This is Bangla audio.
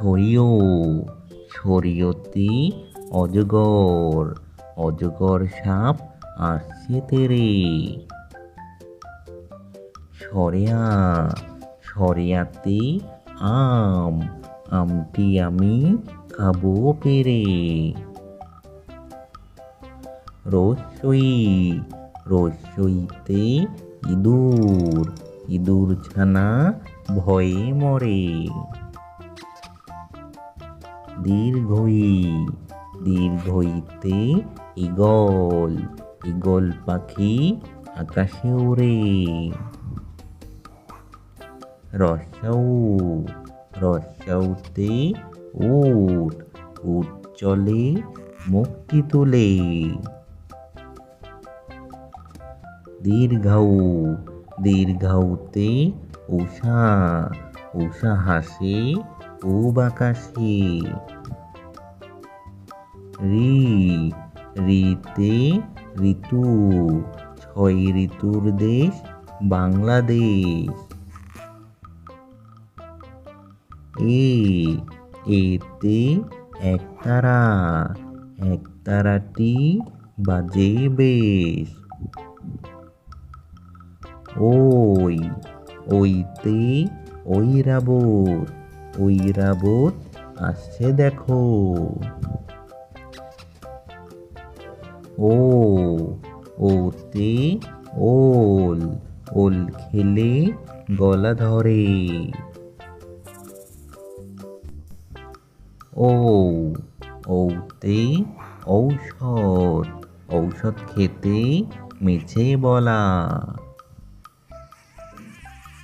ছড়িও ছড়িওতে অজগর অজগর সাপ আসছে তেরে। সরেয়া সরেয়াতে আম আমটি আমি খাবো পেরে। রস্যই রস্যইতে ইঁদুর ইঁদুর ছানা ভয়ে মরে। দীর্ঘই দীর্ঘইতে ঈগল ঈগল পাখি আকাশে ওড়ে। রস্যৌ রস্যৌতে উট উট চলে মুক্তি তুলে। দীর্ঘৌ দীর্ঘৌতে উষা উষা হাসে পূব আকাশে। ঋ ঋতে ঋতু ছয় ঋতুর দেশ বাংলাদেশ। এতে একতারা একতারাটি বাজে বেশ। ওই ওইতে ঐরাবত ঐরাবত আসছে দেখো। ওতে ওল ওল খেলে গলা ধরে। ওতে ঔষধ ঔষধ খেতে মিছে বলা।